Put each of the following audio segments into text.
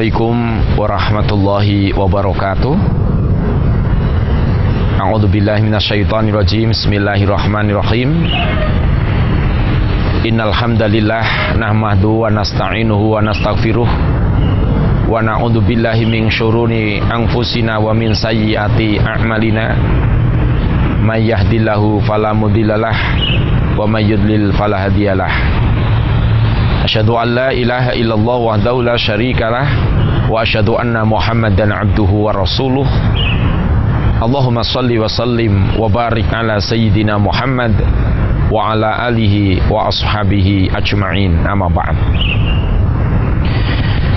Assalamualaikum warahmatullahi wabarakatuh. A'udzubillahi minasyaitonirrajim. Bismillahirrahmanirrahim. Innal hamdalillah nahmaduhu wa nasta'inuhu wa nastaghfiruh wa na'udzu billahi min syururi anfusina wa min sayyiati a'malina. May yahdihillahu fala mudhillalah wa may yudlil fala hadiyalah. Asyhadu an la ilaha illallah wahdahu la syarikalah wa asyhadu anna Muhammadan abduhu wa rasuluh. Allahumma shalli wa sallim wa barik ala sayyidina Muhammad wa ala alihi wa ashabihi ajma'in. Amma ba'd.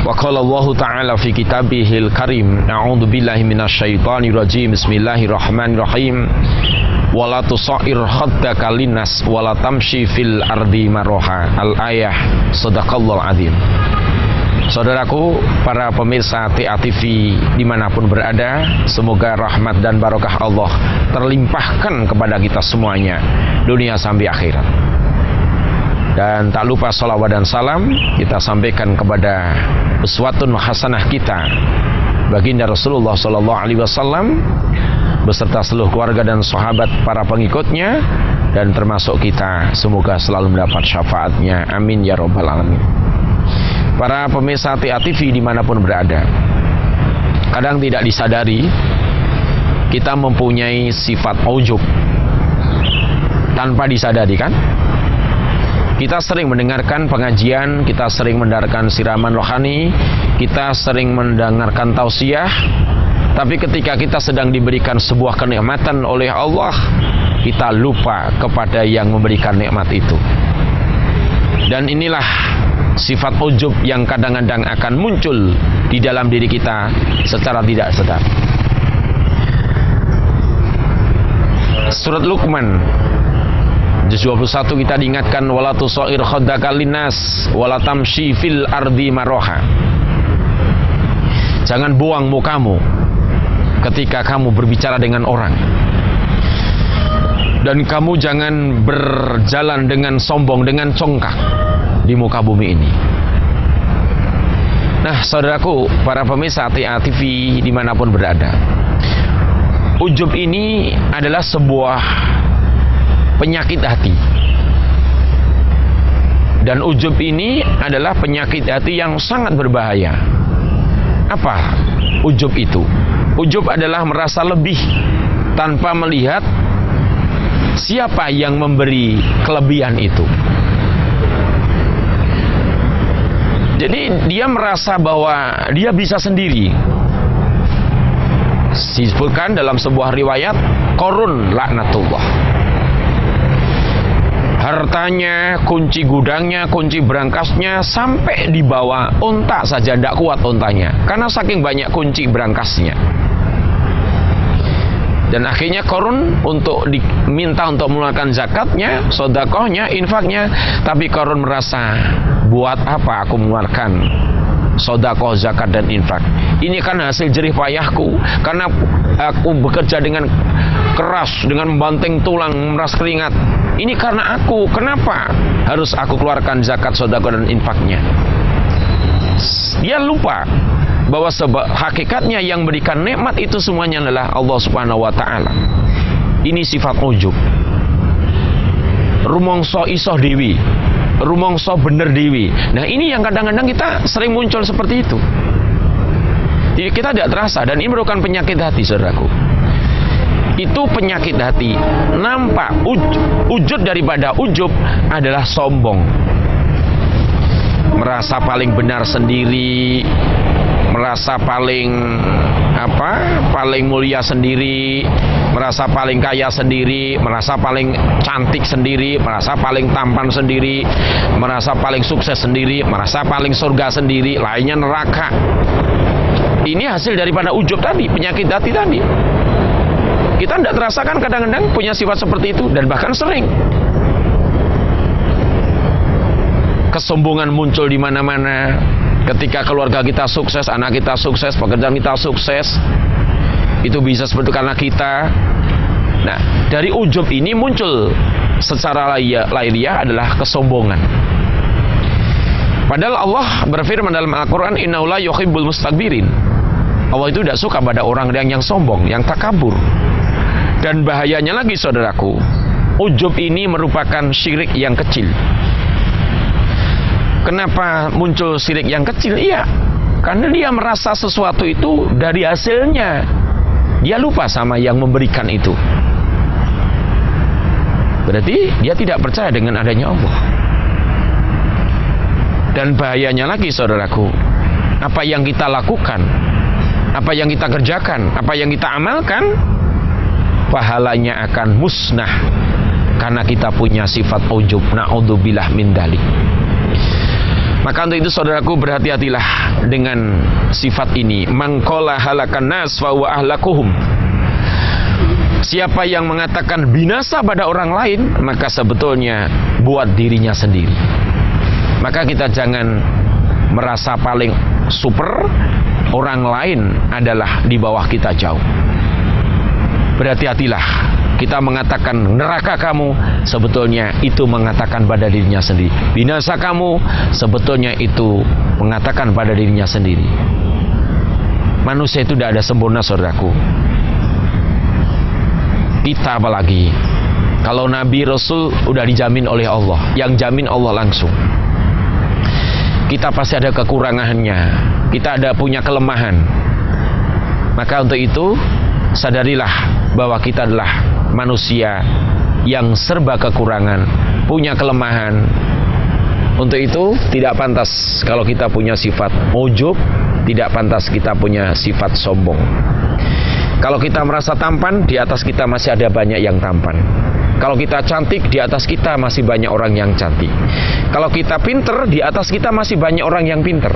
Wa qala Allah ta'ala fi kitabihil karim, a'udzu billahi minasyaitonir rajim. Bismillahirrahmanirrahim. Wala tusair khaddaka linnas wala tamshi fil ardi maroha. Al-ayah. Shadaqallahul azim. Saudaraku, para pemirsa TA TV dimanapun berada, semoga rahmat dan barokah Allah terlimpahkan kepada kita semuanya, dunia sampai akhirat. Dan tak lupa salawat dan salam kita sampaikan kepada uswatun hasanah kita, baginda Rasulullah SAW beserta seluruh keluarga dan sahabat para pengikutnya, dan termasuk kita, semoga selalu mendapat syafaatnya, amin ya rabbal alamin. Para pemirsa TA TV dimanapun berada, kadang tidak disadari kita mempunyai sifat ujub tanpa disadari, kan? Kita sering mendengarkan pengajian, kita sering mendengarkan siraman rohani, kita sering mendengarkan tausiah, tapi ketika kita sedang diberikan sebuah kenikmatan oleh Allah, kita lupa kepada yang memberikan nikmat itu. Dan inilah sifat ujub yang kadang-kadang akan muncul di dalam diri kita secara tidak sadar. Surat Luqman juz 21 kita diingatkan, wala tusair khaddaka linnas wala tamshi fil ardi maroha. Jangan buang mukamu ketika kamu berbicara dengan orang, dan kamu jangan berjalan dengan sombong, dengan congkak di muka bumi ini. Nah, saudaraku, para pemirsa TA TV dimanapun berada, ujub ini adalah sebuah penyakit hati. Dan ujub ini adalah penyakit hati yang sangat berbahaya. Apa ujub itu? Ujub adalah merasa lebih tanpa melihat siapa yang memberi kelebihan itu. Jadi dia merasa bahwa dia bisa sendiri. Disebutkan dalam sebuah riwayat, Qarun laknatullah. Hartanya, kunci gudangnya, kunci berangkasnya sampai dibawa unta saja tidak kuat untanya, karena saking banyak kunci berangkasnya. Dan akhirnya Qarun untuk diminta untuk mengeluarkan zakatnya, sedekahnya, infaknya, tapi Qarun merasa, buat apa aku mengeluarkan sedekah, zakat dan infak? Ini kan hasil jerih payahku, karena aku bekerja dengan keras, dengan membanting tulang, memeras keringat. Ini karena aku, kenapa harus aku keluarkan zakat, sedekah dan infaknya? Dia lupa bahwa hakikatnya yang berikan nikmat itu semuanya adalah Allah Subhanahu wa taala. Ini sifat ujub. Rumangsa iso dewi, rumangsa bener dewi. Nah, ini yang kadang-kadang kita sering muncul seperti itu. Jadi kita tidak terasa, dan ini merupakan penyakit hati, saudaraku. Itu penyakit hati. Nampak wujud daripada ujub adalah sombong. Merasa paling benar sendiri, merasa paling mulia sendiri, merasa paling kaya sendiri, merasa paling cantik sendiri, merasa paling tampan sendiri, merasa paling sukses sendiri, merasa paling surga sendiri, lainnya neraka. Ini hasil daripada ujub tadi, penyakit hati tadi. Kita tidak terasakan kadang-kadang punya sifat seperti itu, dan bahkan sering. Kesombongan muncul di mana-mana. Ketika keluarga kita sukses, anak kita sukses, pekerjaan kita sukses, itu bisa seperti karena kita. Nah, dari ujub ini muncul secara lahiriah adalah kesombongan. Padahal Allah berfirman dalam Al-Quran, innahu la yuhibbul mustakbirin. Allah itu tidak suka pada orang yang sombong, yang takabur. Dan bahayanya lagi saudaraku, ujub ini merupakan syirik yang kecil. Kenapa muncul syirik yang kecil? Iya, karena dia merasa sesuatu itu dari hasilnya. Dia lupa sama yang memberikan itu. Berarti dia tidak percaya dengan adanya Allah. Dan bahayanya lagi saudaraku, apa yang kita lakukan, apa yang kita kerjakan, apa yang kita amalkan, pahalanya akan musnah karena kita punya sifat ujub. Na'udzubillah min dzalik. Maka untuk itu saudaraku, berhati-hatilah dengan sifat ini. Man qala halakan nas fa huwa ahlakuhum. Siapa yang mengatakan binasa pada orang lain, maka sebetulnya buat dirinya sendiri. Maka kita jangan merasa paling super, orang lain adalah di bawah kita jauh. Berhati-hatilah, kita mengatakan neraka kamu, sebetulnya itu mengatakan pada dirinya sendiri. Binasa kamu, sebetulnya itu mengatakan pada dirinya sendiri. Manusia itu tidak ada sempurna saudaraku. Kita apalagi, kalau Nabi Rasul udah dijamin oleh Allah, yang jamin Allah langsung. Kita pasti ada kekurangannya, kita ada punya kelemahan. Maka untuk itu sadarilah bahwa kita adalah manusia yang serba kekurangan, punya kelemahan. Untuk itu tidak pantas kalau kita punya sifat ujub, tidak pantas kita punya sifat sombong. Kalau kita merasa tampan, di atas kita masih ada banyak yang tampan. Kalau kita cantik, di atas kita masih banyak orang yang cantik. Kalau kita pinter, di atas kita masih banyak orang yang pinter.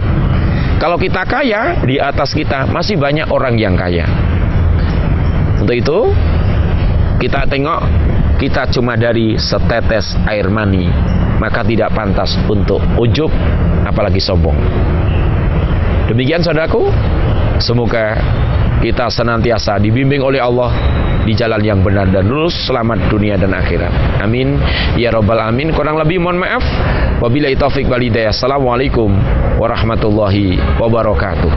Kalau kita kaya, di atas kita masih banyak orang yang kaya. Untuk itu, kita tengok, kita cuma dari setetes air mani, maka tidak pantas untuk ujub, apalagi sombong. Demikian saudaraku, semoga kita senantiasa dibimbing oleh Allah di jalan yang benar dan lurus, selamat dunia dan akhirat. Amin ya rabbal alamin. Kurang lebih mohon maaf. Wabillahi taufik wal hidayah. Assalamualaikum warahmatullahi wabarakatuh.